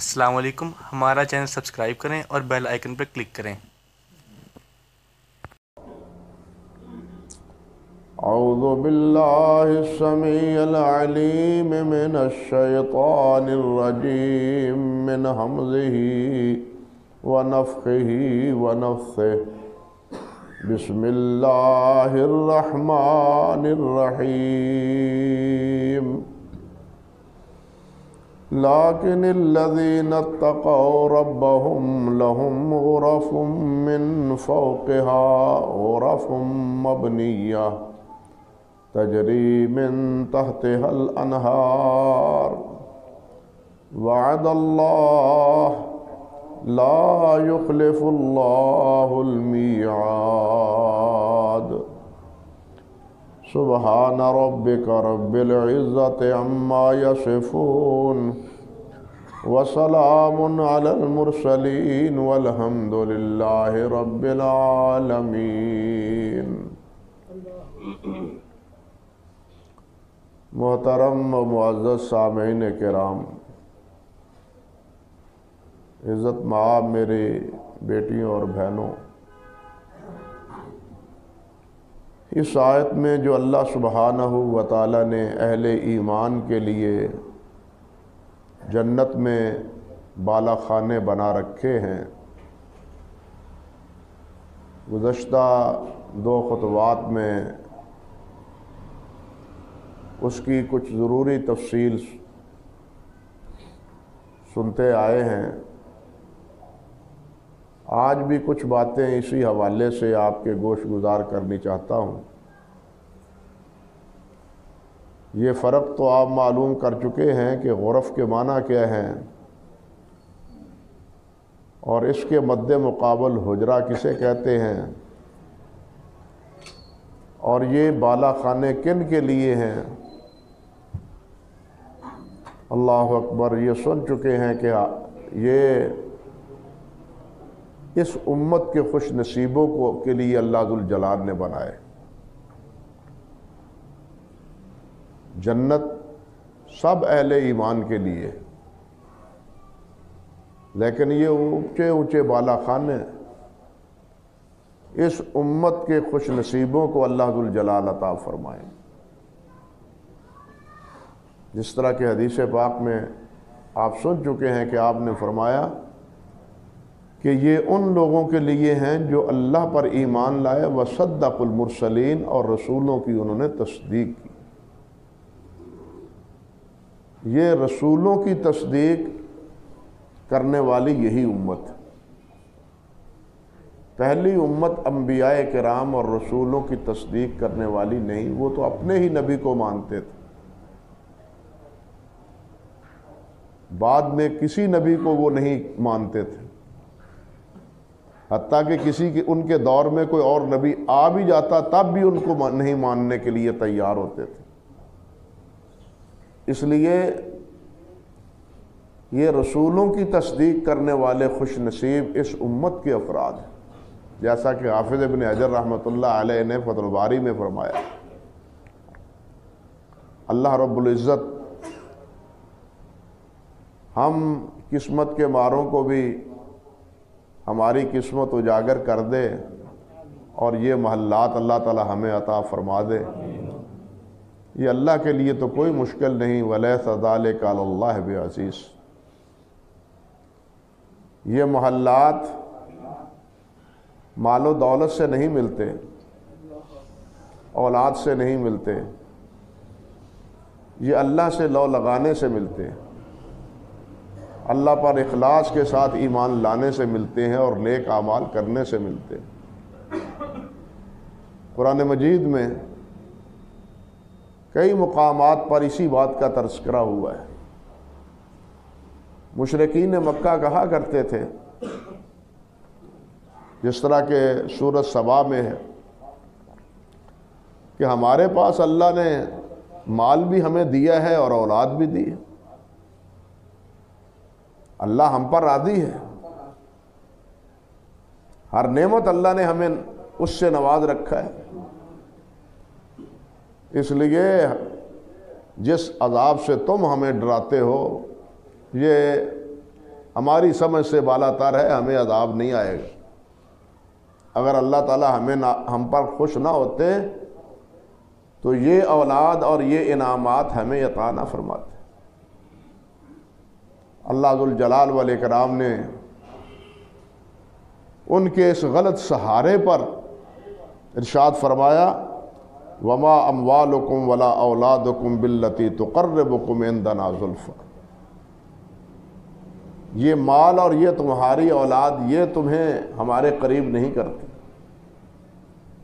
السلام علیکم، ہمارا چینل سبسکرائب کریں اور بیل آئیکن پر کلک کریں۔ اعوذ باللہ السمیع العلیم من الشیطان الرجیم من حمزہ ونفخہ ونفثہ۔ بسم اللہ الرحمن الرحیم۔ لیکن الذین اتقوا ربهم لهم غرف من فوقها غرف مبنیہ تجری من تحتها الانہار۔ وعد اللہ لا يخلف اللہ المیعاد۔ سبحان ربک رب العزة عما یصفون وسلام علی المرسلین والحمد للہ رب العالمین۔ محترم و معزز سامعین کرام، عزت مآب میرے بیٹیوں اور بہنوں، اس آیت میں جو اللہ سبحانہ و تعالی نے اہل ایمان کے لیے جنت میں بالا خانے بنا رکھے ہیں، گزشتہ دو خطبات میں اس کی کچھ ضروری تفصیل سنتے آئے ہیں۔ آج بھی کچھ باتیں اسی حوالے سے آپ کے گوش گزار کرنی چاہتا ہوں۔ یہ فرق تو آپ معلوم کر چکے ہیں کہ غرف کے معنی کیا ہیں، اور اس کے مد مقابل حجرہ کسے کہتے ہیں، اور یہ بالا خانے کن کے لیے ہیں۔ اللہ اکبر، یہ سن چکے ہیں کہ یہ اس امت کے خوش نصیبوں کے لیے اللہ ذوالجلال نے بنائے۔ جنت سب اہل ایمان کے لیے، لیکن یہ اونچے اونچے بالا خانے اس امت کے خوش نصیبوں کو اللہ ذوالجلال عطا فرمائے۔ جس طرح کہ حدیث پاک میں آپ سن چکے ہیں کہ آپ نے فرمایا کہ یہ ان لوگوں کے لیے ہیں جو اللہ پر ایمان لائے، وصدق المرسلین، اور رسولوں کی انہوں نے تصدیق کی۔ یہ رسولوں کی تصدیق کرنے والی یہی امت، پہلی امت انبیاء کرام اور رسولوں کی تصدیق کرنے والی نہیں، وہ تو اپنے ہی نبی کو مانتے تھے، بعد میں کسی نبی کو وہ نہیں مانتے تھے، حتیٰ کہ ان کے دور میں کوئی اور نبی آ بھی جاتا تب بھی ان کو نہیں ماننے کے لیے تیار ہوتے تھے۔ اس لیے یہ رسولوں کی تصدیق کرنے والے خوش نصیب اس امت کے افراد ہیں، جیسا کہ حافظ ابن حجر رحمۃ اللہ علیہ نے فتح الباری میں فرمایا۔ اللہ رب العزت ہم قسمت کے ماروں کو بھی ہماری قسمت اجاگر کر دے، اور یہ محلات اللہ تعالی ہمیں عطا فرما دے۔ یہ اللہ کے لیے تو کوئی مشکل نہیں، وَلَيْسَ ذَلِكَ عَلَى اللَّهِ بِعَزِيزٍ۔ یہ محلات مال و دولت سے نہیں ملتے، اولاد سے نہیں ملتے، یہ اللہ سے لو لگانے سے ملتے، اللہ پر اخلاص کے ساتھ ایمان لانے سے ملتے ہیں، اور نیک اعمال کرنے سے ملتے ہیں۔ قرآن مجید میں کئی مقامات پر اسی بات کا تذکرہ ہوا ہے۔ مشرکین مکہ کہا کرتے تھے، جس طرح کہ سورۃ سبا میں ہے کہ ہمارے پاس اللہ نے مال بھی ہمیں دیا ہے اور اولاد بھی دی ہے، اللہ ہم پر راضی ہے، ہر نعمت اللہ نے ہمیں اس سے نواز رکھا ہے۔ اس لیے جس عذاب سے تم ہمیں ڈراتے ہو، یہ ہماری سمجھ سے بالا تر ہے، ہمیں عذاب نہیں آئے گا۔ اگر اللہ تعالیٰ ہم پر خوش نہ ہوتے تو یہ اولاد اور یہ انعامات ہمیں عطا نہ فرماتے۔ اللہ ذوالجلال والاکرام نے ان کے اس غلط سہارے پر ارشاد فرمایا وما اموالکم ولا اولادکم باللتی تقربکم عندنا زلفی، یہ مال اور یہ تمہاری اولاد یہ تمہیں ہمارے قریب نہیں کرتی۔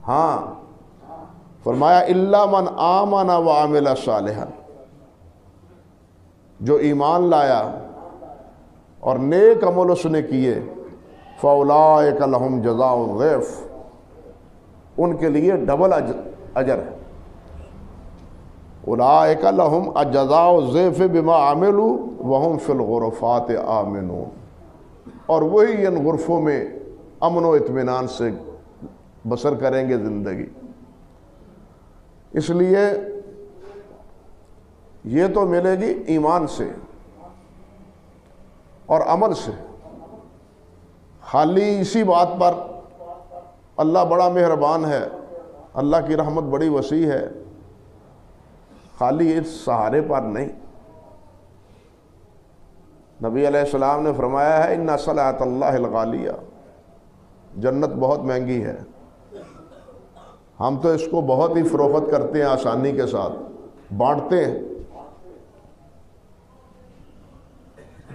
ہاں فرمایا الا من آمن وعمل صالحا، جو ایمان لایا اور نیک عمل اس نے کیے، فاولئک لہم جزاء الضعف، ان کے لیے ڈبل اجر ہے۔ اولئک لہم جزاء الضعف بما عملوا وہم فی الغرفات آمنون، اور وہی ان غرفوں میں امن و اطمینان سے بسر کریں گے زندگی۔ اس لیے یہ تو ملے گی ایمان سے اور عمل سے۔ خالی اسی بات پر اللہ بڑا مہربان ہے، اللہ کی رحمت بڑی وسیع ہے، خالی اس سہارے پر نہیں۔ نبی علیہ السلام نے فرمایا ہے ان صلاۃ اللہ الغالیہ، جنت بہت مہنگی ہے، ہم تو اس کو بہت ہی فروخت کرتے ہیں، آسانی کے ساتھ بانٹتے ہیں،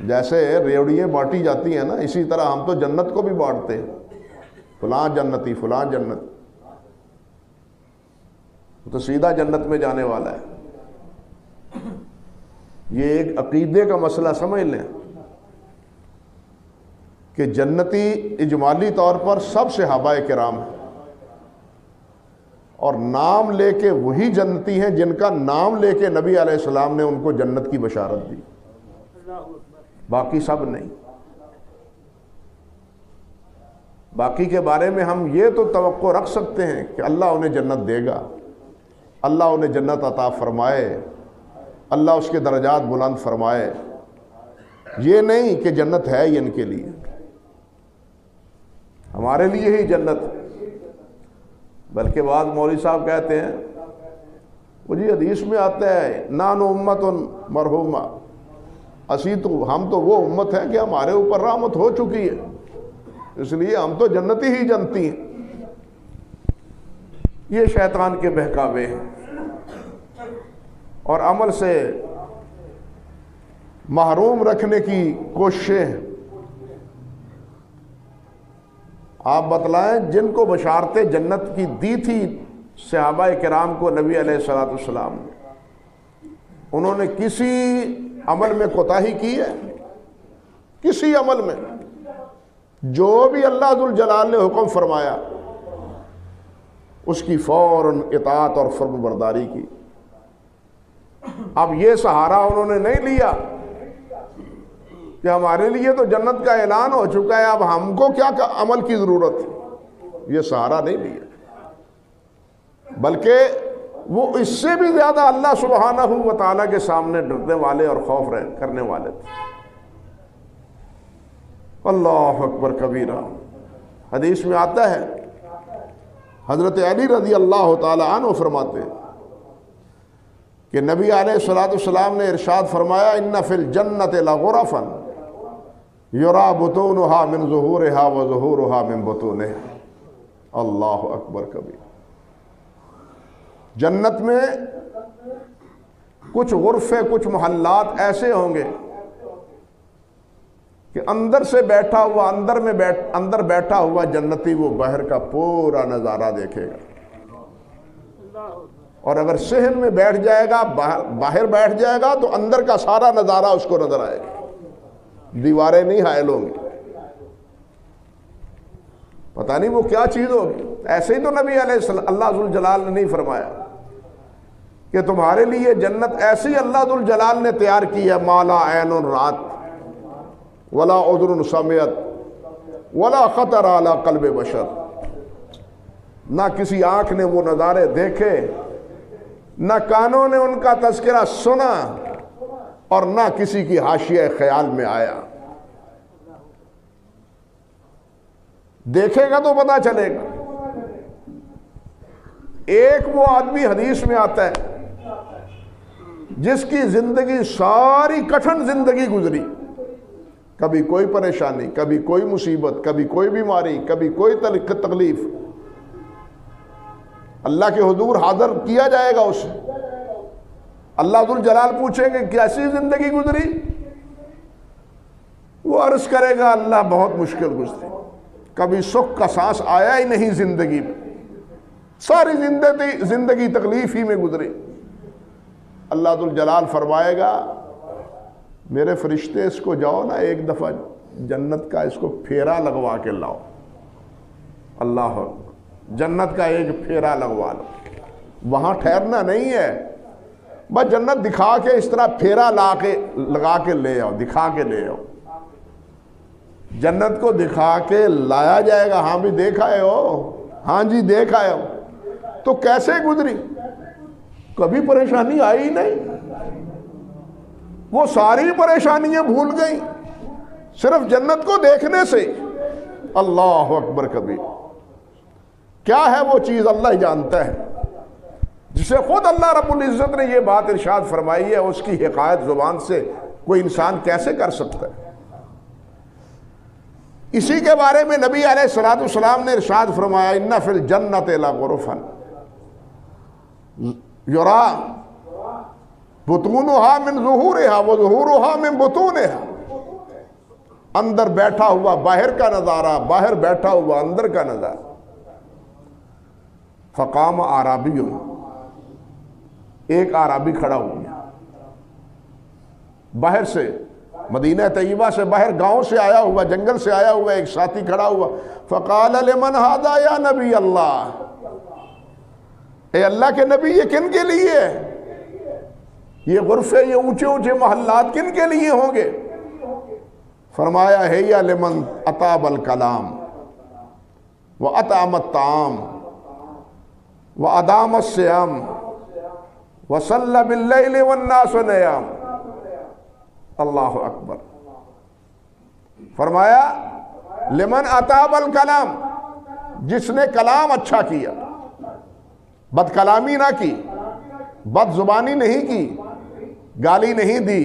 جیسے ریوڑیاں بانٹی جاتی ہیں نا، اسی طرح ہم تو جنت کو بھی بانٹتے ہیں، فلاں جنتی فلاں جنت، تو سیدھا جنت میں جانے والا ہے۔ یہ ایک عقیدے کا مسئلہ سمجھ لیں کہ جنتی اجمالی طور پر سب صحابہ کرام ہیں، اور نام لے کے وہی جنتی ہیں جن کا نام لے کے نبی علیہ السلام نے ان کو جنت کی بشارت دی، باقی سب نہیں۔ باقی کے بارے میں ہم یہ تو توقع رکھ سکتے ہیں کہ اللہ انہیں جنت دے گا، اللہ انہیں جنت عطا فرمائے، اللہ اس کے درجات بلند فرمائے، یہ نہیں کہ جنت ہے ہی ان کے لیے، ہمارے لیے ہی جنت۔ بلکہ بعض مولوی صاحب کہتے ہیں وہ جی حدیث میں آتا ہے نان امت مرحومہ، ہم تو وہ امت ہے کہ ہمارے اوپر رحمت ہو چکی ہے، اس لیے ہم تو جنتی ہی جنتی ہیں۔ یہ شیطان کے بہکاوے ہیں اور عمل سے محروم رکھنے کی کوششیں ہیں۔ آپ بتلائیں جن کو بشارتیں جنت کی دی تھی صحابہ کرام کو نبی علیہ السلام نے، انہوں نے کسی عمل میں کوتاہی کی ہے؟ کسی عمل میں؟ جو بھی اللہ ذوالجلال نے حکم فرمایا اس کی فوراً اطاعت اور فرم برداری کی۔ اب یہ سہارا انہوں نے نہیں لیا کہ ہمارے لیے تو جنت کا اعلان ہو چکا ہے، اب ہم کو کیا عمل کی ضرورت ہے، یہ سہارا نہیں لیا، بلکہ وہ اس سے بھی زیادہ اللہ سبحانہ و تعالیٰ کے سامنے ڈرنے والے اور خوف کرنے والے تھے۔ اللہ اکبر کبیرہ۔ حدیث میں آتا ہے حضرت علی رضی اللہ تعالی عنہ فرماتے ہیں کہ نبی علیہ السلام نے ارشاد فرمایا ان فی الجنت لغرفا یرا بطونها من ظہورها وظہورها من بطونها۔ اللہ اکبر کبیر۔ جنت میں کچھ غرفے، کچھ محلات ایسے ہوں گے کہ اندر سے بیٹھا ہوا اندر بیٹھا ہوا جنتی وہ باہر کا پورا نظارہ دیکھے گا، اور اگر صحن میں بیٹھ جائے گا، باہر بیٹھ جائے گا تو اندر کا سارا نظارہ اس کو نظر آئے گا، دیواریں نہیں حائل ہوں گی، پتہ نہیں وہ کیا چیز ہوگی۔ ایسے ہی تو نبی علیہ السلام اللہ ذوالجلال نے نہیں فرمایا کہ تمہارے لیے جنت ایسی اللہ ذوالجلال نے تیار کی ہے ما لا عین رات ولا اذن سمعت ولا خطر علی قلب بشر، نہ کسی آنکھ نے وہ نظارے دیکھے، نہ کانوں نے ان کا تذکرہ سنا، اور نہ کسی کی حاشیہ خیال میں آیا۔ دیکھے گا تو پتہ چلے گا۔ ایک وہ آدمی حدیث میں آتا ہے جس کی زندگی ساری کٹھن زندگی گزری، کبھی کوئی پریشانی، کبھی کوئی مصیبت، کبھی کوئی بیماری، کبھی کوئی تکلیف، اللہ کے حضور حاضر کیا جائے گا اسے، اللہ ذوالجلال پوچھیں گے کیسی زندگی گزری؟ وہ عرض کرے گا اللہ بہت مشکل گزری، کبھی سکھ کا سانس آیا ہی نہیں زندگی میں، ساری زندگی تکلیف ہی میں گزری۔ اللہ ذوالجلال فرمائے گا میرے فرشتے اس کو جاؤ نا ایک دفعہ جنت کا اس کو پھیرا لگوا کے لاؤ، اللہ جنت کا ایک پھیرا لگوا لو، وہاں ٹھہرنا نہیں ہے، بس جنت دکھا کے اس طرح پھیرا لگا کے لے آؤ، دکھا کے لے آؤ۔ جنت کو دکھا کے لایا جائے گا، ہاں بھی دیکھ آئے ہو، ہاں جی دیکھ آئے ہو، تو کیسے گزری؟ کبھی پریشانی آئی نہیں، وہ ساری پریشانیاں بھول گئی صرف جنت کو دیکھنے سے۔ اللہ اکبر کبھی کیا ہے وہ چیز اللہ ہی جانتا ہے، جسے خود اللہ رب العزت نے یہ بات ارشاد فرمائی ہے، اس کی حکایت زبان سے کوئی انسان کیسے کر سکتا ہے؟ اسی کے بارے میں نبی علیہ الصلوۃ والسلام نے ارشاد فرمایا ان فی الجنۃ لغرفا یرا بطونها من ظہورها وظہورها من بطونها، اندر بیٹھا ہوا باہر کا نظارہ، باہر بیٹھا ہوا اندر کا نظارہ۔ فقام اعرابی، ایک اعرابی کھڑا ہو گیا باہر سے، مدینہ طیبہ سے باہر، گاؤں سے آیا ہوا، جنگل سے آیا ہوا ایک ساتھی کھڑا ہوا۔ فقال لمن هذا یا نبی اللہ، اے اللہ کے نبی یہ کن کے لیے ہے؟ یہ غرفے، یہ اونچے اونچے محلات کن کے لیے ہوں گے؟ فرمایا ہے یا لمن اطاب الکلام واطعم الطعام وادام الصیام وصلی باللیل والناس نیام۔ اللہ اکبر۔ فرمایا لمن اطاب الکلام، جس نے کلام اچھا کیا، بد کلامی نہ کی، بد زبانی نہیں کی، گالی نہیں دی،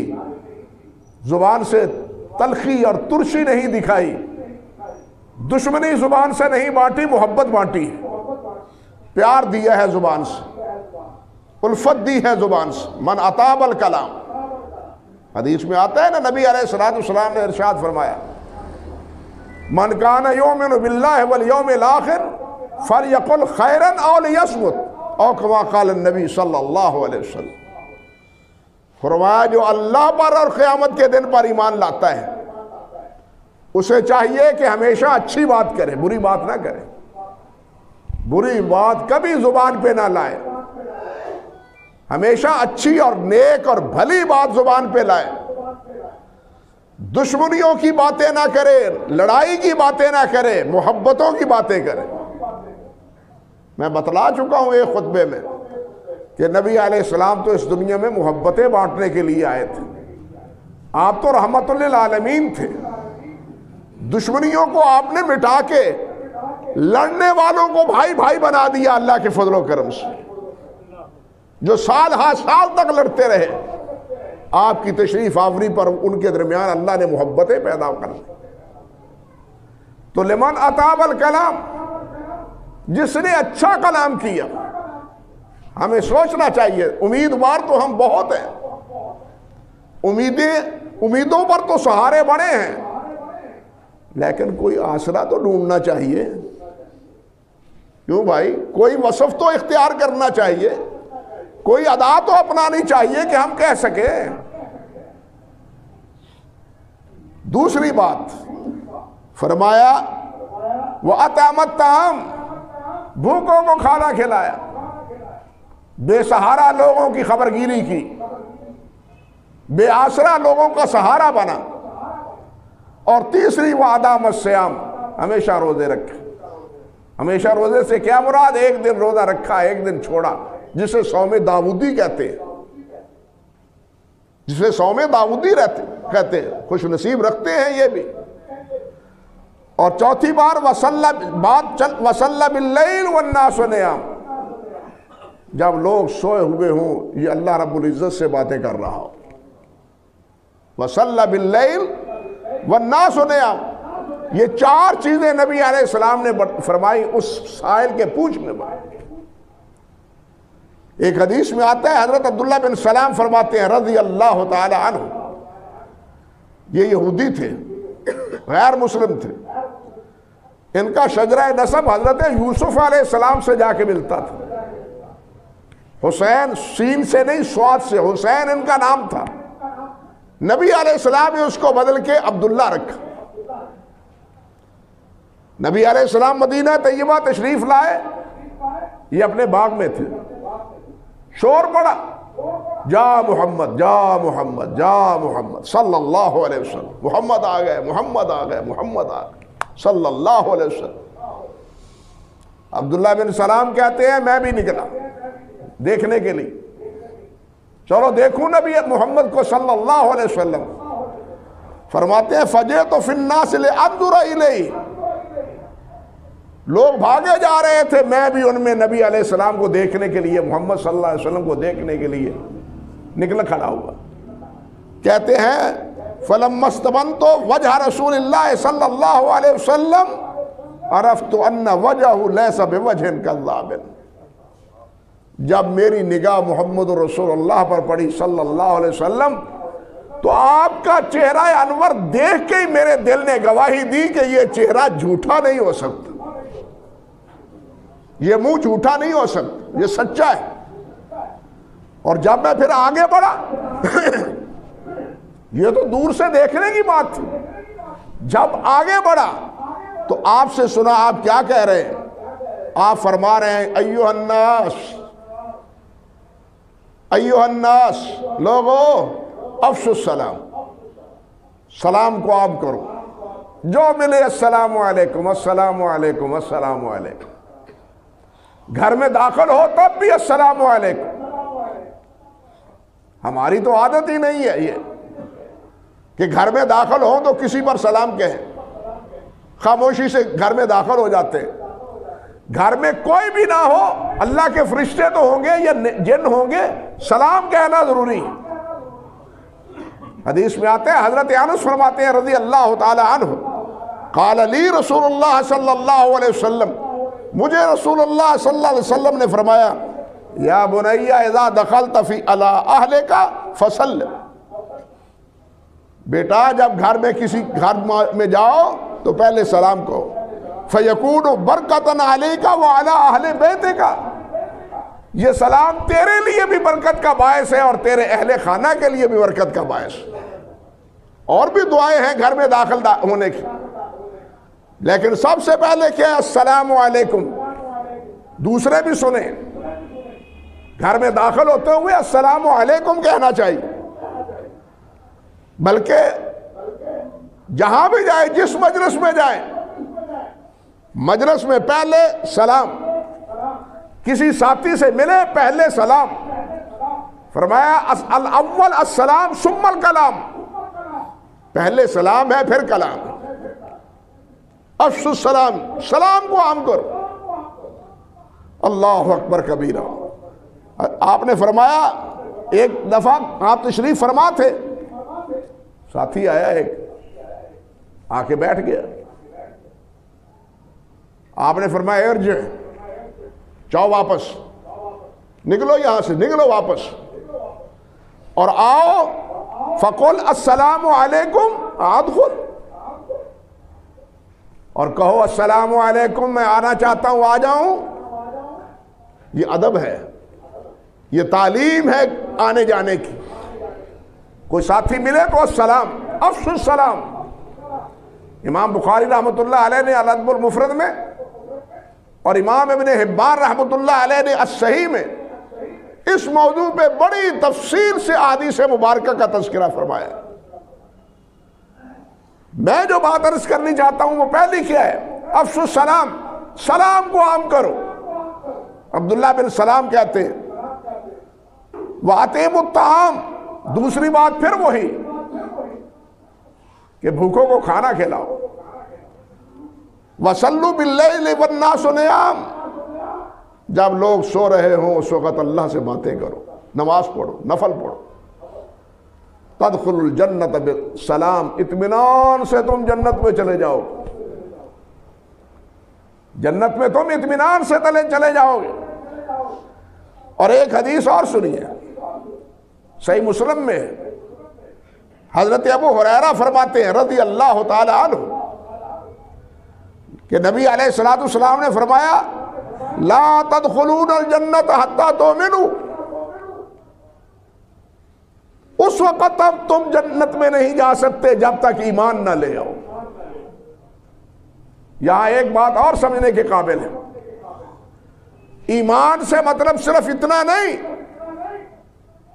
زبان سے تلخی اور ترشی نہیں دکھائی، دشمنی زبان سے نہیں بانٹی، محبت بانٹی، پیار دیا ہے زبان سے، الفت دی ہے زبان سے۔ من اطاب الکلام، حدیث میں آتا ہے نا، نبی علیہ الصلوۃ والسلام نے ارشاد فرمایا من کان یؤمن باللہ والیوم الآخر فلیقل خیرا او لیصمت، او کما قال النبی صلی اللہ علیہ وسلم۔ فرمایا جو اللہ پر اور قیامت کے دن پر ایمان لاتا ہے اسے چاہیے کہ ہمیشہ اچھی بات کرے، بری بات نہ کرے، بری بات کبھی زبان پہ نہ لائے، ہمیشہ اچھی اور نیک اور بھلی بات زبان پہ لائے، دشمنیوں کی باتیں نہ کرے، لڑائی کی باتیں نہ کرے، محبتوں کی باتیں کرے۔ میں بتلا چکا ہوں ایک خطبے میں کہ نبی علیہ السلام تو اس دنیا میں محبتیں بانٹنے کے لیے آئے تھے، آپ تو رحمت للعالمین تھے، دشمنیوں کو آپ نے مٹا کے لڑنے والوں کو بھائی بھائی بنا دیا اللہ کے فضل و کرم سے، جو سال ہا سال تک لڑتے رہے، آپ کی تشریف آوری پر ان کے درمیان اللہ نے محبتیں پیدا کر دی۔ تو لمن اطاب الکلام، جس نے اچھا کلام کیا، ہمیں سوچنا چاہیے، امیدوار تو ہم بہت ہیں، امیدوں پر تو سہارے بڑے ہیں، لیکن کوئی آسرا تو ڈھونڈنا چاہیے، کیوں بھائی؟ کوئی وصف تو اختیار کرنا چاہیے، کوئی ادا تو اپنانی چاہیے کہ ہم کہہ سکیں۔ دوسری بات فرمایا وَأَطْعَمَ الطَّعَامَ، بھوکوں کو کھانا کھلایا، بے سہارا لوگوں کی خبرگیری کی، بے آسرا لوگوں کا سہارا بنا۔ اور تیسری وَأَدَامَ الصِّيَامَ، ہمیشہ روزے رکھے۔ ہمیشہ روزے سے کیا مراد؟ ایک دن روزہ رکھا، ایک دن چھوڑا، جسے صوم داؤدی کہتے ہیں، جسے صوم داؤدی کہتے ہیں، خوش نصیب رکھتے ہیں یہ بھی۔ اور چوتھی بار وَصَلَّ بِاللَّيْلِ وَالنَّاسُ نِيَامٌ، جب لوگ سوئے ہوئے ہوں، یہ اللہ رب العزت سے باتیں کر رہا ہو. وَصَلَّ بِاللَّيْلِ وَالنَّاسُ نِيَامٌ، یہ چار چیزیں نبی علیہ السلام نے فرمائی اس سائل کے پوچھنے پر. ایک حدیث میں آتا ہے، حضرت عبداللہ بن سلام فرماتے ہیں رضی اللہ تعالی عنہ، یہ یہودی تھے، غیر مسلم تھے، ان کا شجرہ نسب حضرت یوسف علیہ السلام سے جا کے ملتا تھا. حسین، سین سے نہیں سواد سے، حسین ان کا نام تھا. نبی علیہ السلام نے اس کو بدل کے عبداللہ رکھا. نبی علیہ السلام مدینہ طیبہ تشریف لائے، یہ اپنے باغ میں تھے، شور پڑا، جا محمد جا محمد جا محمد صلی اللہ علیہ وسلم، محمد آ گئے محمد آ گئے محمد آ گئے صلی اللہ علیہ وسلم. عبداللہ بن سلام کہتے ہیں میں بھی نکلا دیکھنے کے لیے، چلو دیکھوں نبی محمد کو صلی اللہ علیہ وسلم. فرماتے ہیں فجئت فی الناس لانظر الیہ، لوگ بھاگے جا رہے تھے، میں بھی ان میں نبی علیہ السلام کو دیکھنے کے لیے، محمد صلی اللہ علیہ وسلم کو دیکھنے کے لیے نکلا کھڑا ہوا. کہتے ہیں فلما استبنت وجہ رسول اللہ صلی اللہ علیہ وسلم عرفت ان وجہہ لیس بوجہ کذاب، جب میری نگاہ محمد رسول اللہ پر پڑی صلی اللہ علیہ وسلم تو آپ کا چہرہ انور دیکھ کے ہی میرے دل نے گواہی دی کہ یہ چہرہ جھوٹا نہیں ہو سکتا، یہ منہ جھوٹا نہیں ہو سکتا، یہ سچا ہے. اور جب میں پھر آگے بڑھا یہ تو دور سے دیکھنے کی بات تھی، جب آگے بڑھا تو آپ سے سنا آپ کیا کہہ رہے ہیں. آپ فرما رہے ہیں ایھا الناس، ایھا الناس، لوگو افشوا السلام، سلام کو عام کرو، جو ملے السلام علیکم السلام علیکم السلام علیکم. گھر میں داخل ہو تب بھی السلام علیکم. ہماری تو عادت ہی نہیں ہے یہ کہ گھر میں داخل ہو تو کسی پر سلام کہیں، خاموشی سے گھر میں داخل ہو جاتے ہیں. گھر میں کوئی بھی نہ ہو، اللہ کے فرشتے تو ہوں گے یا جن ہوں گے، سلام کہنا ضروری ہے. حدیث میں آتے ہیں، حضرت انس فرماتے ہیں رضی اللہ تعالی عنہ، قال لی رسول اللہ صلی اللہ علیہ وسلم، مجھے رسول اللہ صلی اللہ علیہ وسلم نے فرمایا یا بنی اذا دخلت فی علی اہلک فسلم، بیٹا جب گھر میں کسی گھر میں جاؤ تو پہلے سلام کہو. فیکون برکتن علیک وعلی اہل بیتک، یہ سلام تیرے لیے بھی برکت کا باعث ہے اور تیرے اہل خانہ کے لیے بھی برکت کا باعث. اور بھی دعائیں ہیں گھر میں داخل ہونے کی، لیکن سب سے پہلے کیا ہے السلام علیکم. دوسرے بھی سنیں، گھر میں داخل ہوتے ہوئے السلام علیکم کہنا چاہیے. بلکہ جہاں بھی جائے، جس مجلس میں جائیں، مجلس میں پہلے سلام. کسی ساتھی سے ملے پہلے سلام. فرمایا الاول السلام ثم الکلام، پہلے سلام ہے پھر کلام. افشوا السلام، سلام کو عام کرو. اللہ اکبر کبیرہ. آپ نے فرمایا ایک دفعہ آپ تشریف فرما تھے، ساتھی آیا ایک، آ کے بیٹھ گیا. آپ نے فرمایا ارجع، جاؤ واپس، نکلو یہاں سے، نکلو واپس اور آؤ. فقل السلام علیکم ادخل، اور کہو السلام علیکم میں آنا چاہتا ہوں، آ جاؤں. یہ ادب ہے، یہ تعلیم ہے آنے جانے کی. کوئی ساتھی ملے تو السلام، افشوا السلام. امام بخاری رحمۃ اللہ علیہ نے الادب المفرد میں اور امام ابن حبان رحمۃ اللہ علیہ نے الصحیح میں اس موضوع پہ بڑی تفصیل سے احادیث مبارکہ کا تذکرہ فرمایا. میں جو بات عرض کرنی چاہتا ہوں وہ پہلی کیا ہے، افشوا السلام، سلام کو عام کرو. عبداللہ بن سلام کہتے ہیں وَأَطْعِمُوا الطَّعَامَ، دوسری بات پھر وہی کہ بھوکوں کو کھانا کھلاؤ. وَصَلُّوا بِاللَّيْلِ وَالنَّاسُ نِيَامٌ، جب لوگ سو رہے ہوں اس وقت اللہ سے باتیں کرو، نماز پڑھو، نفل پڑھو۔ تدخل الجنت بالسلام، اطمینان سے تم جنت میں چلے جاؤ، جنت میں تم اطمینان سے چلے جاؤ گے۔ اور ایک حدیث اور سنیے، صحیح مسلم میں حضرت ابو ہریرہ فرماتے ہیں رضی اللہ تعالی عنہ کہ نبی علیہ الصلوۃ والسلام نے فرمایا لا تدخلون الجنت حتی تؤمنوا، اس وقت تک تم جنت میں نہیں جا سکتے جب تک ایمان نہ لے آؤ۔ یہاں ایک بات اور سمجھنے کے قابل ہے، ایمان سے مطلب صرف اتنا نہیں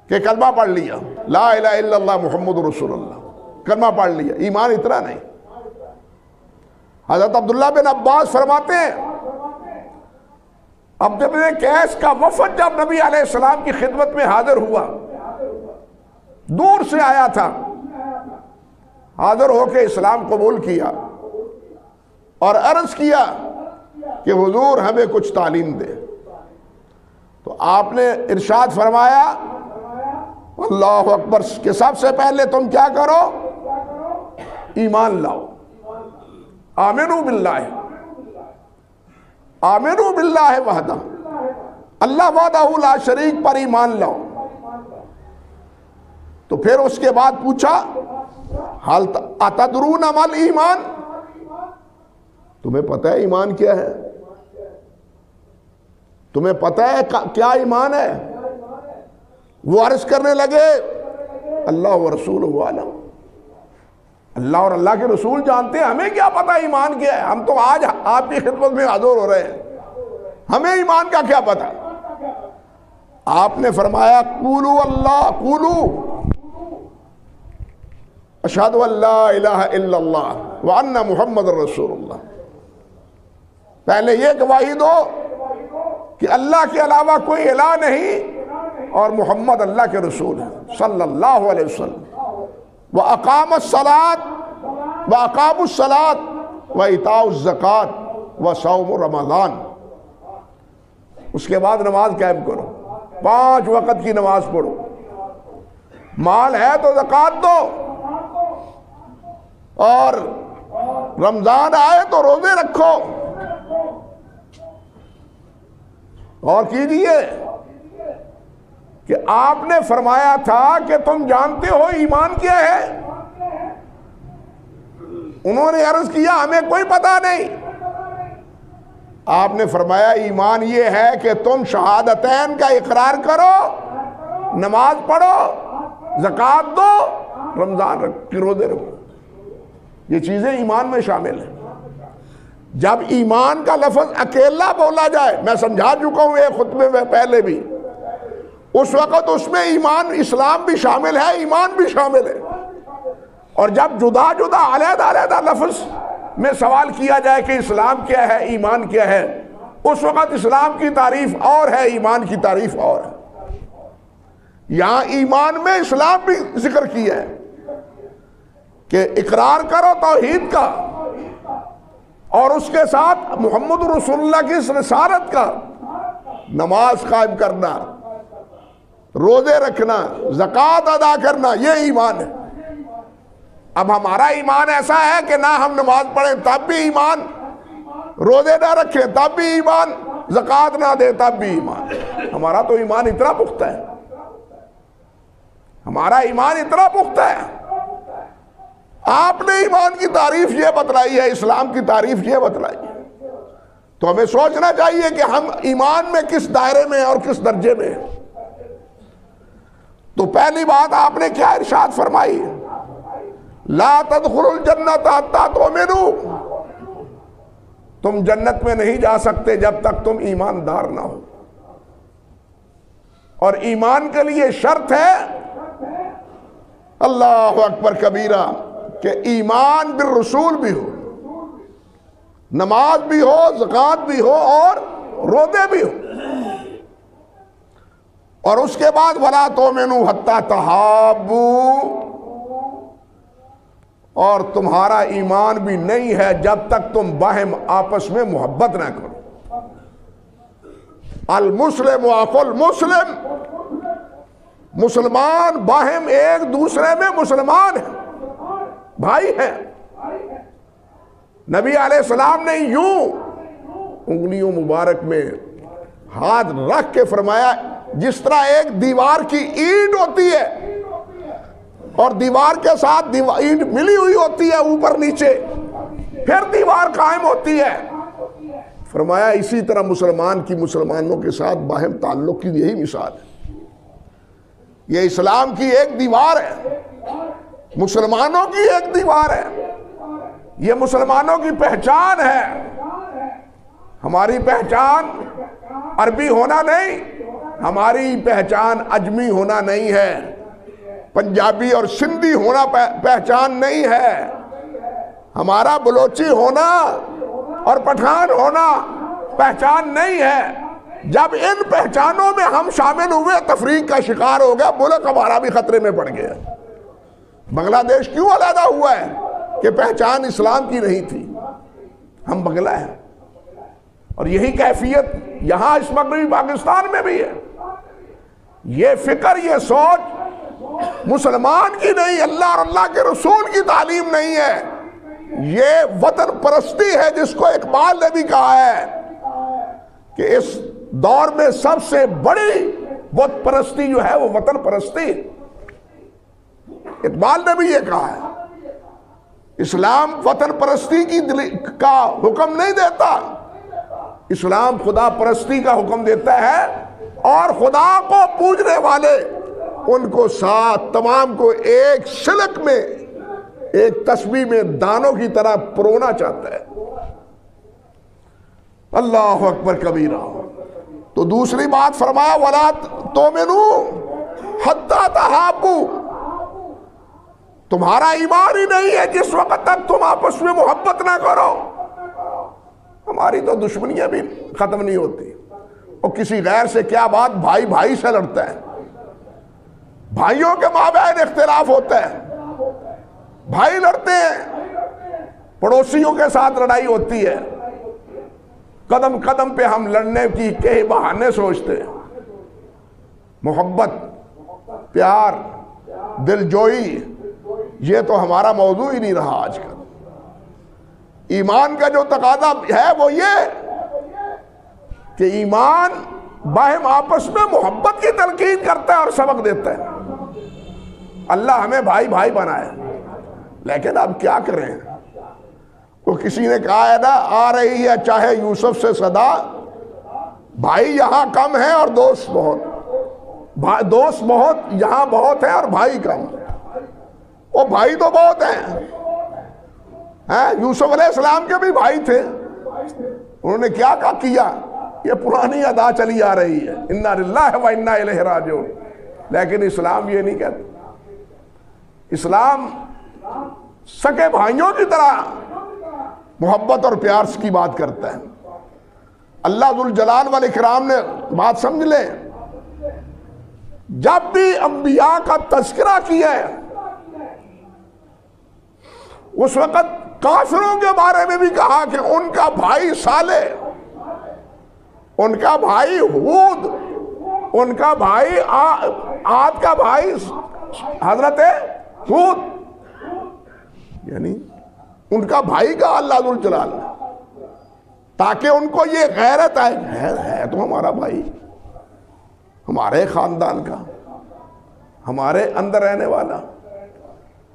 کہ کلمہ پڑھ لیا، لا الہ الا اللہ محمد رسول اللہ، کلمہ پڑھ لیا، ایمان اتنا نہیں۔ حضرت عبداللہ بن عباس فرماتے ہیں عبد بن قیس کا وفد جب نبی علیہ السلام کی خدمت میں حاضر ہوا، دور سے آیا تھا، حاضر ہو کے اسلام قبول کیا اور عرض کیا کہ حضور ہمیں کچھ تعلیم دے، تو آپ نے ارشاد فرمایا اللہ اکبر کہ سب سے پہلے تم کیا کرو، ایمان لاؤ، آمنوا باللہ، آمنوا باللہ وحدہ، اللہ وحدہ لا شریک پر ایمان لاؤ۔ تو پھر اس کے بعد پوچھا حال اتدرون ما الایمان، تمہیں پتہ ہے ایمان کیا ہے؟ تمہیں پتہ ہے کیا ایمان ہے؟ وہ عرض کرنے لگے اللہ و رسولہ عالم، اللہ اور اللہ کے رسول جانتے ہیں، ہمیں کیا پتہ ایمان کیا ہے؟ ہم تو آج آپ کی خدمت میں حاضر ہو رہے ہیں، ہمیں ایمان کا کیا پتہ؟ آپ نے فرمایا قولوا اللہ، قولوا اشہد ان لا الہ الا اللہ وان محمد رسول اللہ، پہلے یہ گواہی دو کہ اللہ کے علاوہ کوئی الہ نہیں اور محمد اللہ کے رسول ہیں صلی اللہ علیہ وسلم۔ وَأَقَامَ الصَّلَاةَ وَأَقَامُوا الصَّلَاةَ وَإِيتَاءُ الزَّكَاةَ وَصَوْمُ رمضان، اس کے بعد نماز قائم کرو، 5 وقت کی نماز پڑھو، مال ہے تو زکوٰۃ دو، اور رمضان آئے تو روزے رکھو۔ اور کیجئے کہ آپ نے فرمایا تھا کہ تم جانتے ہو ایمان کیا ہے؟ انہوں نے عرض کیا ہمیں کوئی پتہ نہیں۔ آپ نے فرمایا ایمان یہ ہے کہ تم شہادتین کا اقرار کرو، نماز پڑھو، زکوٰۃ دو، رمضان روزے رکھو، یہ چیزیں ایمان میں شامل ہیں۔ جب ایمان کا لفظ اکیلا بولا جائے، میں سمجھا چکا ہوں ایک خطبے میں پہلے بھی، اس وقت اس میں ایمان اسلام بھی شامل ہے، ایمان بھی شامل ہے۔ اور جب جدا جدا علیحدہ علیحدہ لفظ میں سوال کیا جائے کہ اسلام کیا ہے، ایمان کیا ہے، اس وقت اسلام کی تعریف اور ہے، ایمان کی تعریف اور ہے۔ یہاں ایمان میں اسلام بھی ذکر کیا ہے کہ اقرار کرو توحید کا، اور اس کے ساتھ محمد رسول اللہ کی رسالت کا، نماز قائم کرنا، روزے رکھنا، زکوٰۃ ادا کرنا، یہ ایمان ہے۔ اب ہمارا ایمان ایسا ہے کہ نہ ہم نماز پڑھیں تب بھی ایمان، روزے نہ رکھیں تب بھی ایمان، زکوٰۃ نہ دیں تب بھی ایمان۔ ہمارا تو ایمان اتنا پختہ ہے، ہمارا ایمان اتنا پختہ ہے۔ آپ نے ایمان کی تعریف یہ بتلائی ہے، اسلام کی تعریف یہ بتلائی ہے، تو ہمیں سوچنا چاہیے کہ ہم ایمان میں کس دائرے میں اور کس درجے میں ہیں۔ تو پہلی بات آپ نے کیا ارشاد فرمائی ہے؟ لا تدخلوا الجنت حتی تؤمنوا، تم جنت میں نہیں جا سکتے جب تک تم ایماندار نہ ہو، اور ایمان کے لیے شرط ہے اللہ اکبر کبیرہ کہ ایمان بالرسول بھی ہو، نماز بھی ہو، زکوٰۃ بھی ہو، اور روزے بھی ہو۔ اور اس کے بعد وَلَا تُؤْمِنُوا حَتَّى تَحَابُّوا، اور تمہارا ایمان بھی نہیں ہے جب تک تم باہم آپس میں محبت نہ کرو۔ المسلم اخو المسلم، مسلمان باہم ایک دوسرے میں مسلمان ہیں، بھائی ہیں۔ نبی علیہ السلام نے یوں انگلیوں مبارک میں ہاتھ رکھ کے فرمایا جس طرح ایک دیوار کی اینٹ ہوتی ہے اور دیوار کے ساتھ اینٹ ملی ہوئی ہوتی ہے اوپر نیچے، پھر دیوار قائم ہوتی ہے، فرمایا اسی طرح مسلمان کی مسلمانوں کے ساتھ باہم تعلق کی یہی مثال ہے۔ یہ اسلام کی ایک دیوار ہے، مسلمانوں کی ایک دیوار ہے، یہ مسلمانوں کی پہچان ہے۔ ہماری پہچان عربی ہونا نہیں، ہماری پہچان اجمی ہونا نہیں ہے، پنجابی اور سندھی ہونا پہچان نہیں ہے، ہمارا بلوچی ہونا اور پٹھان ہونا پہچان نہیں ہے۔ جب ان پہچانوں میں ہم شامل ہوئے تفریق کا شکار ہو گیا، ملک ہمارا بھی خطرے میں پڑ گیا۔ بنگلہ دیش کیوں علیحدہ ہوا ہے؟ کہ پہچان اسلام کی نہیں تھی، ہم بنگلہ ہیں۔ اور یہی کیفیت یہاں اس مغربی پاکستان میں بھی ہے۔ یہ فکر، یہ سوچ مسلمان کی نہیں، اللہ اور اللہ کے رسول کی تعلیم نہیں ہے، یہ وطن پرستی ہے، جس کو اقبال نے بھی کہا ہے کہ اس دور میں سب سے بڑی بت پرستی جو ہے وہ وطن پرستی۔ اقبال نے بھی یہ کہا ہے۔ اسلام وطن پرستی کا حکم نہیں دیتا، اسلام خدا پرستی کا حکم دیتا ہے، اور خدا کو پوجنے والے ان کو ساتھ تمام کو ایک سلک میں، ایک تسبیح میں دانوں کی طرح پرونا چاہتا ہے۔ اللہ اکبر کبیرہ۔ تو دوسری بات فرمایا وَلَا تُؤْمِنُوا حَتَّى تَحَابُّوا، تمہارا ایمان ہی نہیں ہے جس وقت تک تم آپس میں محبت نہ کرو۔ ہماری تو دشمنیاں بھی ختم نہیں ہوتی، اور کسی غیر سے کیا بات، بھائی بھائی سے لڑتا ہے، بھائیوں کے مابین اختلاف ہوتا ہے، بھائی لڑتے ہیں، پڑوسیوں کے ساتھ لڑائی ہوتی ہے، قدم قدم پہ ہم لڑنے کی کئی بہانے سوچتے ہیں۔ محبت، پیار، دل جوئی، یہ تو ہمارا موضوع ہی نہیں رہا آج کل۔ ایمان کا جو تقاضا ہے وہ یہ کہ ایمان باہم آپس میں محبت کی تلقین کرتا ہے اور سبق دیتا ہے۔ اللہ ہمیں بھائی بھائی بنائے، لیکن اب کیا کریں؟ وہ کسی نے کہا ہے نا، آ رہی ہے چاہے یوسف سے صدا، بھائی یہاں کم ہے اور دوست بہت، دوست بہت یہاں بہت ہے اور بھائی کم۔ وہ بھائی تو بہت ہیں، یوسف علیہ السلام کے بھی بھائی تھے، انہوں نے کیا کیا؟ یہ پرانی ادا چلی آ رہی ہے، انا للہ و انا الیہ راجعون، لیکن اسلام یہ نہیں کہتا۔ اسلام سکے بھائیوں کی طرح محبت اور پیار کی بات کرتا ہے۔ اللہ ذوالجلال والاکرام نے بات سمجھ لیں، جب بھی انبیاء کا تذکرہ کیا ہے اس وقت کافروں کے بارے میں بھی کہا کہ ان کا بھائی صالح، ان کا بھائی ہود، ان کا بھائی عاد کا بھائی حضرت ہود، یعنی ان کا بھائی کا اللہ ذوالجلال، تاکہ ان کو یہ غیرت آئے، ہے تو ہمارا بھائی، ہمارے خاندان کا، ہمارے اندر رہنے والا،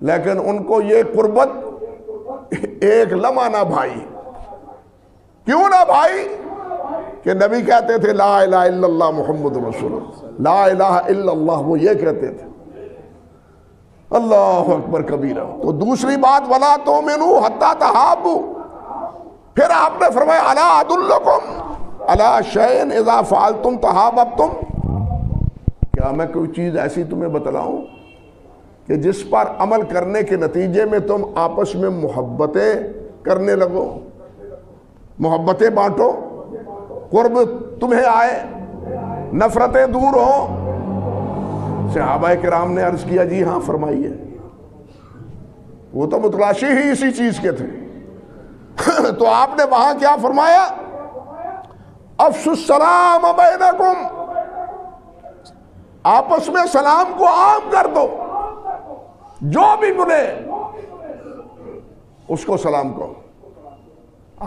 لیکن ان کو یہ قربت ایک لمحہ نہ بھائی۔ کیوں نہ بھائی؟ کہ نبی کہتے تھے لا الہ الا اللہ محمد رسول اللہ، لا الہ الا اللہ، وہ یہ کہتے تھے۔ اللہ اکبر کبیرہ۔ تو دوسری بات وَلَا تُؤْمِنُوا حَتَّى تَحَابُّوا، پھر آپ نے فرمایا اَلَا أَدُلُّكُمْ عَلَىٰ شَيْءٍ إِذَا فَعَلْتُمْ تَحَابَبْتُمْ، کیا میں کوئی چیز ایسی تمہیں بتلاؤں کہ جس پر عمل کرنے کے نتیجے میں تم آپس میں محبتیں کرنے لگو، محبتیں بانٹو، قرب تمہیں آئے، نفرتیں دور ہوں؟ صحابہ کرام نے عرض کیا جی ہاں فرمائیے۔ وہ تو متلاشی ہی اسی چیز کے تھے. تو آپ نے وہاں کیا فرمایا؟ افشوا السلام بینکم، آپس میں سلام کو عام کر دو، جو بھی ملے اس کو سلام کہو.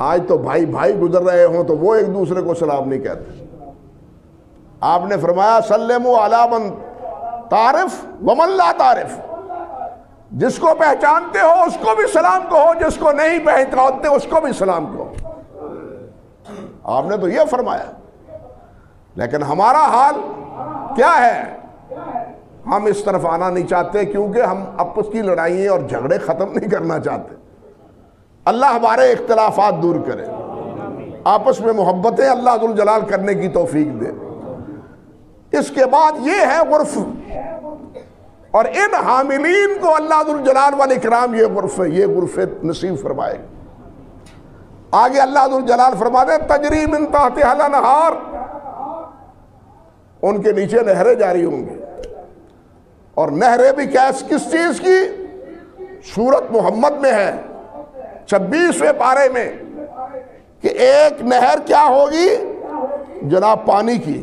آج تو بھائی بھائی گزر رہے ہوں تو وہ ایک دوسرے کو سلام نہیں کہتے. آپ نے فرمایا سلموا علی من تعرف ومن لا تعرف، جس کو پہچانتے ہو اس کو بھی سلام کہو، جس کو نہیں پہچانتے اس کو بھی سلام کہو. آپ نے تو یہ فرمایا. لیکن ہمارا حال کیا ہے؟ ہم اس طرف آنا نہیں چاہتے کیونکہ ہم آپس کی لڑائیں اور جھگڑے ختم نہیں کرنا چاہتے. اللہ ہمارے اختلافات دور کرے، آپس میں محبتیں اللہ ذوالجلال کرنے کی توفیق دے. اس کے بعد یہ ہے عرف، اور ان حاملین کو اللہ ذوالجلال والاکرام یہ غرف نصیب فرمائے. آگے اللہ ذوالجلال فرماتے ہیں تجری من تحتہا الانہار، ان کے نیچے نہریں جاری ہوں گے. اور نہریں بھی کس چیز کی؟ سورت محمد میں ہے 26ویں پارے میں کہ ایک نہر کیا ہوگی جناب؟ پانی کی.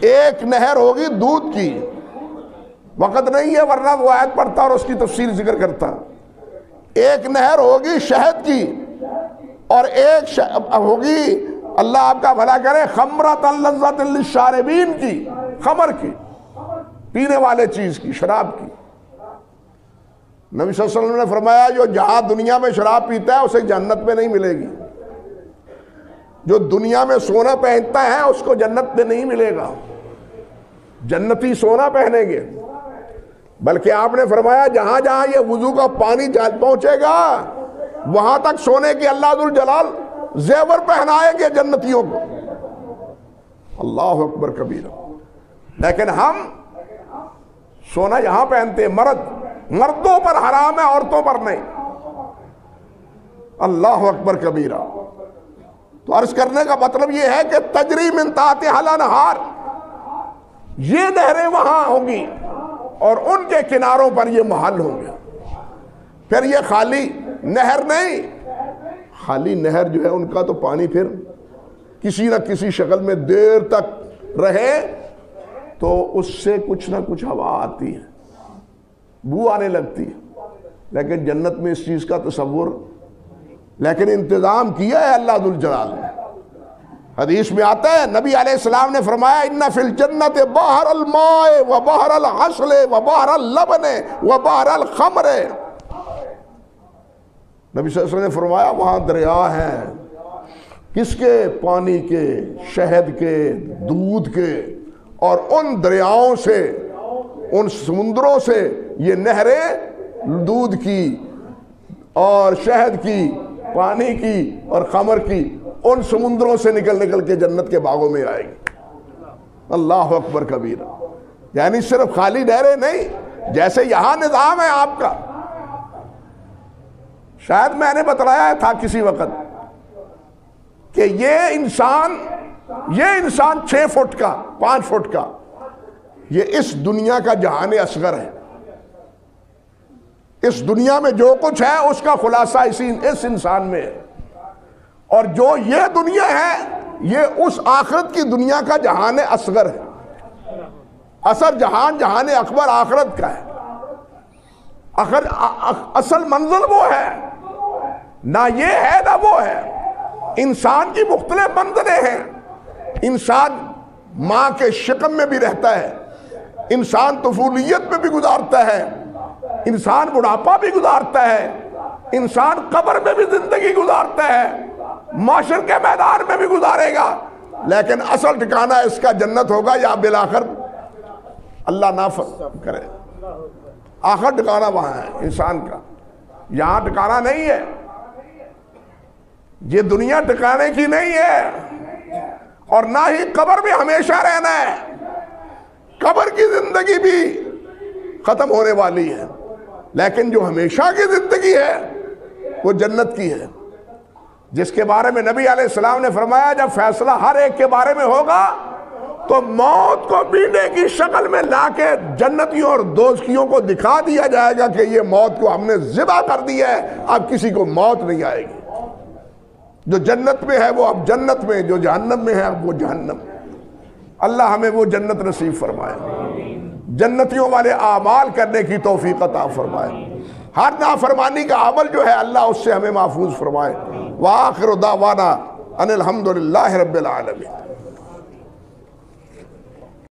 ایک نہر ہوگی دودھ کی. وقت نہیں ہے ورنہ وہ آیت پڑھتا اور اس کی تفصیل ذکر کرتا. ایک نہر ہوگی شہد کی، اور ایک ہوگی، اللہ آپ کا بھلا کرے، خمرۃ لذۃ للشاربین کی، خمر کی، پینے والے چیز کی، شراب کی. نبی صلی اللہ علیہ وسلم نے فرمایا جو جہاں دنیا میں شراب پیتا ہے اسے جنت میں نہیں ملے گی. جو دنیا میں سونا پہنتا ہے اس کو جنت میں نہیں ملے گا. جنتی سونا پہنیں گے. بلکہ آپ نے فرمایا جہاں جہاں یہ وضو کا پانی پہنچے گا وہاں تک سونے کے اللہ ذوالجلال زیور پہنائیں گے جنتیوں کو. اللہ اکبر کبیرہ. لیکن ہم سونا یہاں پہنتے ہیں، مردوں پر حرام ہے، عورتوں پر نہیں. اللہ اکبر کبیرہ. تو عرض کرنے کا مطلب یہ ہے کہ تجری من تحتہا الانہار، یہ نہریں وہاں ہوں گی اور ان کے کناروں پر یہ محل ہوں گے. پھر یہ خالی نہر نہیں، خالی نہر جو ہے ان کا تو پانی پھر کسی نہ کسی شکل میں دیر تک رہے تو اس سے کچھ نہ کچھ ہوا آتی ہے، بو آنے لگتی ہے. لیکن جنت میں اس چیز کا تصور، لیکن انتظام کیا ہے اللہ ذوالجلال نے. حدیث میں آتا ہے نبی علیہ السلام نے فرمایا ان فی الجنت بحر الماء و بحر العسل و بحر اللبن و بحر الخمر. نبی صلی اللہ علیہ وسلم نے فرمایا وہاں دریا ہیں. کس کے؟ پانی کے، شہد کے، دودھ کے. اور ان دریاؤں سے، ان سمندروں سے یہ نہریں دودھ کی اور شہد کی، پانی کی اور خمر کی، ان سمندروں سے نکل کے جنت کے باغوں میں آئے گی. اللہ اکبر کبیرہ. یعنی صرف خالی نہریں نہیں، جیسے یہاں نظام ہے آپ کا. شاید میں نے بتلایا تھا کسی وقت کہ یہ انسان 6 فٹ کا، 5 فٹ کا، یہ اس دنیا کا جہان اصغر ہے. اس دنیا میں جو کچھ ہے اس کا خلاصہ اس انسان میں ہے. اور جو یہ دنیا ہے یہ اس آخرت کی دنیا کا جہان اصغر ہے. اصل جہان اکبر آخرت کا ہے. اصل منزل وہ ہے، نہ یہ ہے نہ وہ ہے. انسان کی مختلف منزلیں ہیں. انسان ماں کے شکم میں بھی رہتا ہے، انسان طفولیت میں بھی گزارتا ہے، انسان بڑھاپا بھی گزارتا ہے، انسان قبر میں بھی زندگی گزارتا ہے، معاشر کے میدان میں بھی گزارے گا. لیکن اصل ٹھکانہ اس کا جنت ہوگا یا بالآخر اللہ نہ کرے. آخر ٹھکانہ وہاں ہے انسان کا، یہاں ٹھکانہ نہیں ہے. یہ دنیا ٹھکانے کی نہیں ہے، اور نہ ہی قبر میں ہمیشہ رہنا ہے. قبر کی زندگی بھی ختم ہونے والی ہے، لیکن جو ہمیشہ کی زندگی ہے وہ جنت کی ہے، جس کے بارے میں نبی علیہ السلام نے فرمایا جب فیصلہ ہر ایک کے بارے میں ہوگا تو موت کو پینے کی شکل میں لا کے جنتیوں اور دوزخیوں کو دکھا دیا جائے گا کہ یہ موت کو ہم نے ذبح کر دیا ہے، اب کسی کو موت نہیں آئے گی۔ جو جنت میں ہے وہ اب جنت میں، جو جہنم میں ہے اب وہ جہنم میں۔ اللہ ہمیں وہ جنت نصیب فرمائے، جنتیوں والے اعمال کرنے کی توفیق عطا فرمائے، ہر نافرمانی کا عمل جو ہے اللہ اس سے ہمیں محفوظ فرمائے۔ وآخر دعوانا ان الحمدللہ رب العالمین۔